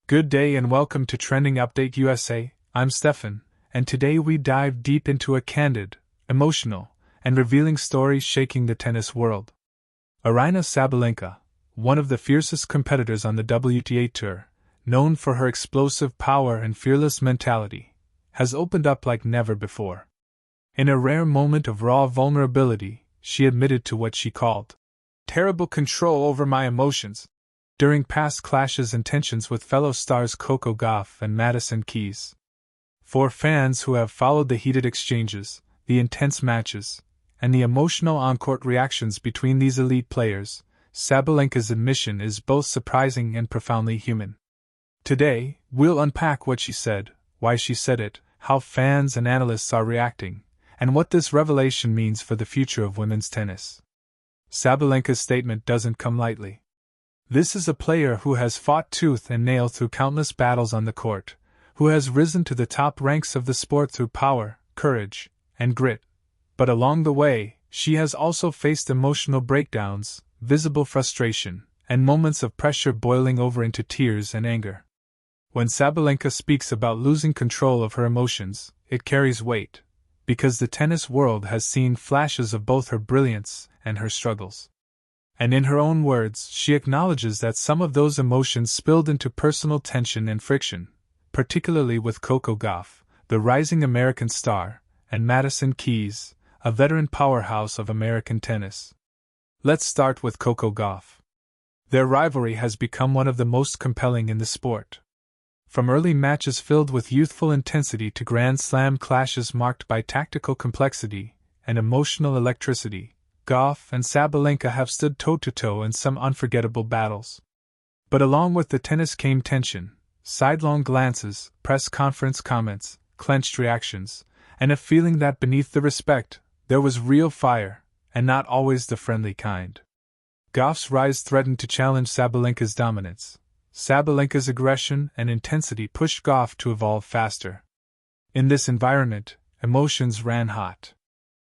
Good day and welcome to Trending Update USA. I'm Stefan, and today we dive deep into a candid, emotional, and revealing story shaking the tennis world. Aryna Sabalenka, one of the fiercest competitors on the WTA Tour, known for her explosive power and fearless mentality, has opened up like never before. In a rare moment of raw vulnerability, she admitted to what she called terrible control over my emotions during past clashes and tensions with fellow stars Coco Gauff and Madison Keys. For fans who have followed the heated exchanges, the intense matches, and the emotional on-court reactions between these elite players, Sabalenka's admission is both surprising and profoundly human. Today, we'll unpack what she said, why she said it, how fans and analysts are reacting, and what this revelation means for the future of women's tennis. Sabalenka's statement doesn't come lightly. This is a player who has fought tooth and nail through countless battles on the court, who has risen to the top ranks of the sport through power, courage, and grit. But along the way, she has also faced emotional breakdowns, visible frustration, and moments of pressure boiling over into tears and anger. When Sabalenka speaks about losing control of her emotions, it carries weight, because the tennis world has seen flashes of both her brilliance and her struggles. And in her own words, she acknowledges that some of those emotions spilled into personal tension and friction, particularly with Coco Gauff, the rising American star, and Madison Keys, a veteran powerhouse of American tennis. Let's start with Coco Gauff. Their rivalry has become one of the most compelling in the sport. From early matches filled with youthful intensity to Grand Slam clashes marked by tactical complexity and emotional electricity, Gauff and Sabalenka have stood toe-to-toe in some unforgettable battles. But along with the tennis came tension, sidelong glances, press conference comments, clenched reactions, and a feeling that beneath the respect, there was real fire, and not always the friendly kind. Gauff's rise threatened to challenge Sabalenka's dominance. Sabalenka's aggression and intensity pushed Gauff to evolve faster. In this environment, emotions ran hot.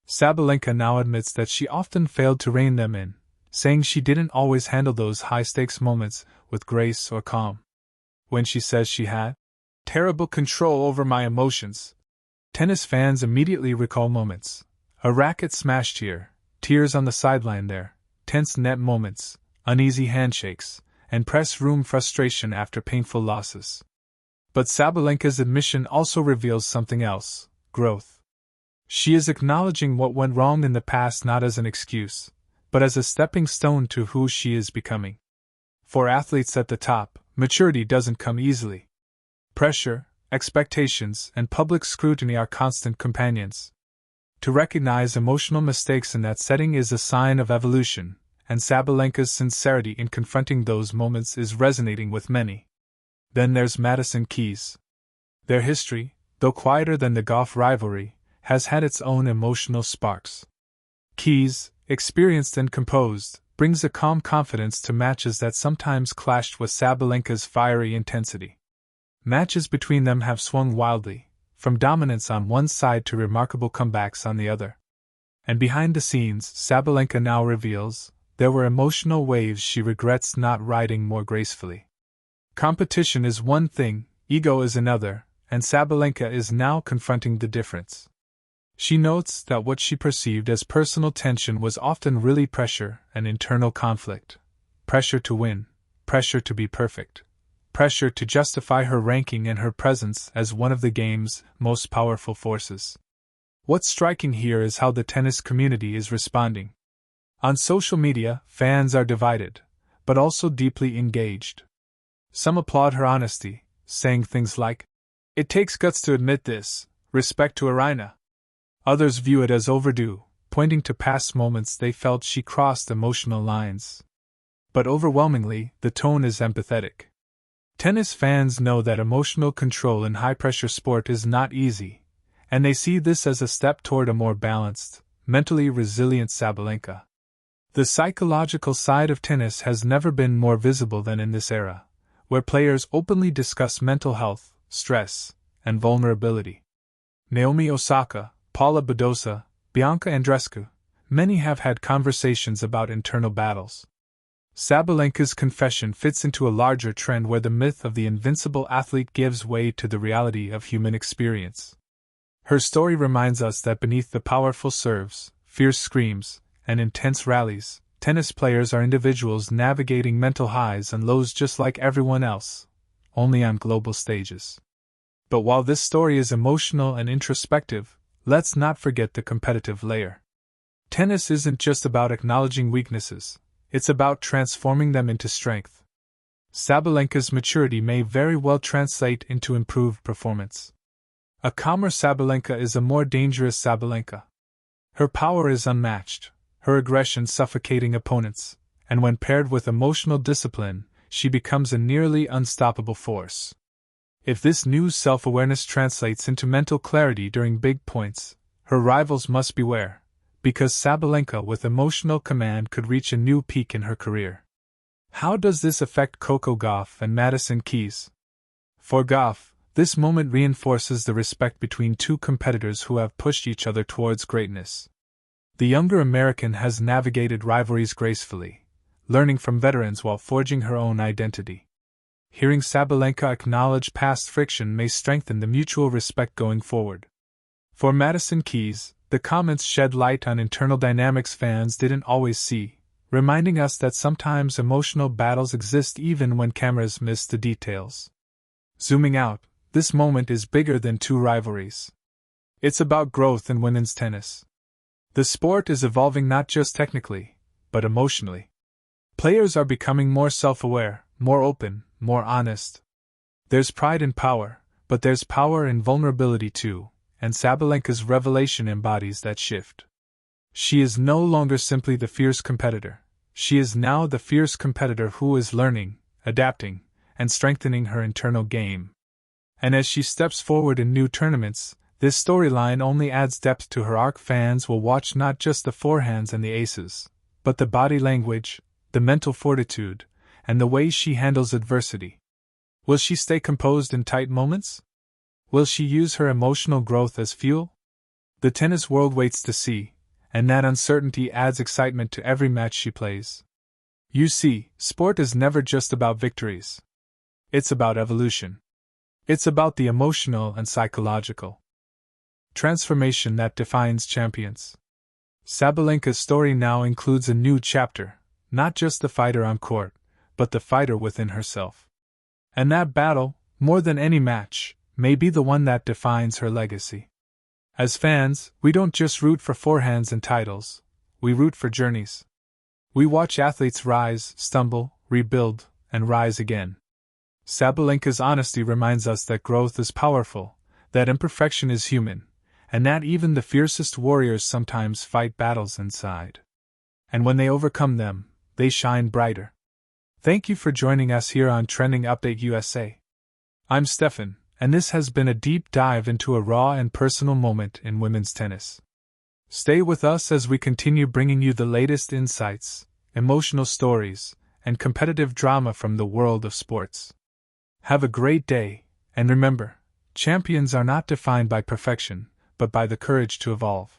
Sabalenka now admits that she often failed to rein them in, saying she didn't always handle those high-stakes moments with grace or calm. When she says she had terrible control over my emotions, tennis fans immediately recall moments. A racket smashed here, tears on the sideline there, tense net moments, uneasy handshakes, and press room frustration after painful losses. But Sabalenka's admission also reveals something else: growth. She is acknowledging what went wrong in the past not as an excuse, but as a stepping stone to who she is becoming. For athletes at the top, maturity doesn't come easily. Pressure, expectations, and public scrutiny are constant companions. To recognize emotional mistakes in that setting is a sign of evolution, and Sabalenka's sincerity in confronting those moments is resonating with many. Then there's Madison Keys. Their history, though quieter than the Gauff rivalry, has had its own emotional sparks. Keys, experienced and composed, brings a calm confidence to matches that sometimes clashed with Sabalenka's fiery intensity. Matches between them have swung wildly, from dominance on one side to remarkable comebacks on the other. And behind the scenes, Sabalenka now reveals, there were emotional waves she regrets not riding more gracefully. Competition is one thing, ego is another, and Sabalenka is now confronting the difference. She notes that what she perceived as personal tension was often really pressure and internal conflict. Pressure to win, pressure to be perfect, pressure to justify her ranking and her presence as one of the game's most powerful forces. What's striking here is how the tennis community is responding. On social media, fans are divided, but also deeply engaged. Some applaud her honesty, saying things like, "It takes guts to admit this, respect to Aryna." Others view it as overdue, pointing to past moments they felt she crossed emotional lines. But overwhelmingly, the tone is empathetic. Tennis fans know that emotional control in high-pressure sport is not easy, and they see this as a step toward a more balanced, mentally resilient Sabalenka. The psychological side of tennis has never been more visible than in this era, where players openly discuss mental health, stress, and vulnerability. Naomi Osaka, Paula Badosa, Bianca Andreescu, many have had conversations about internal battles. Sabalenka's confession fits into a larger trend where the myth of the invincible athlete gives way to the reality of human experience. Her story reminds us that beneath the powerful serves, fierce screams, and intense rallies, tennis players are individuals navigating mental highs and lows just like everyone else, only on global stages. But while this story is emotional and introspective, let's not forget the competitive layer. Tennis isn't just about acknowledging weaknesses, it's about transforming them into strength. Sabalenka's maturity may very well translate into improved performance. A calmer Sabalenka is a more dangerous Sabalenka. Her power is unmatched, her aggression suffocating opponents, and when paired with emotional discipline, she becomes a nearly unstoppable force. If this new self-awareness translates into mental clarity during big points, her rivals must beware, because Sabalenka with emotional command could reach a new peak in her career. How does this affect Coco Gauff and Madison Keys? For Gauff, this moment reinforces the respect between two competitors who have pushed each other towards greatness. The younger American has navigated rivalries gracefully, learning from veterans while forging her own identity. Hearing Sabalenka acknowledge past friction may strengthen the mutual respect going forward. For Madison Keys, the comments shed light on internal dynamics fans didn't always see, reminding us that sometimes emotional battles exist even when cameras miss the details. Zooming out, this moment is bigger than two rivalries. It's about growth in women's tennis. The sport is evolving not just technically, but emotionally. Players are becoming more self-aware, more open, more honest. There's pride in power, but there's power in vulnerability too, and Sabalenka's revelation embodies that shift. She is no longer simply the fierce competitor. She is now the fierce competitor who is learning, adapting, and strengthening her internal game. And as she steps forward in new tournaments, this storyline only adds depth to her arc. Fans will watch not just the forehands and the aces, but the body language, the mental fortitude, and the way she handles adversity. Will she stay composed in tight moments? Will she use her emotional growth as fuel? The tennis world waits to see, and that uncertainty adds excitement to every match she plays. You see, sport is never just about victories. It's about evolution. It's about the emotional and psychological transformation that defines champions. Sabalenka's story now includes a new chapter, not just the fighter on court, but the fighter within herself. And that battle, more than any match, may be the one that defines her legacy. As fans, we don't just root for forehands and titles, we root for journeys. We watch athletes rise, stumble, rebuild, and rise again. Sabalenka's honesty reminds us that growth is powerful, that imperfection is human, and that even the fiercest warriors sometimes fight battles inside. And when they overcome them, they shine brighter. Thank you for joining us here on Trending Update USA. I'm Stefan, and this has been a deep dive into a raw and personal moment in women's tennis. Stay with us as we continue bringing you the latest insights, emotional stories, and competitive drama from the world of sports. Have a great day, and remember, champions are not defined by perfection, but by the courage to evolve.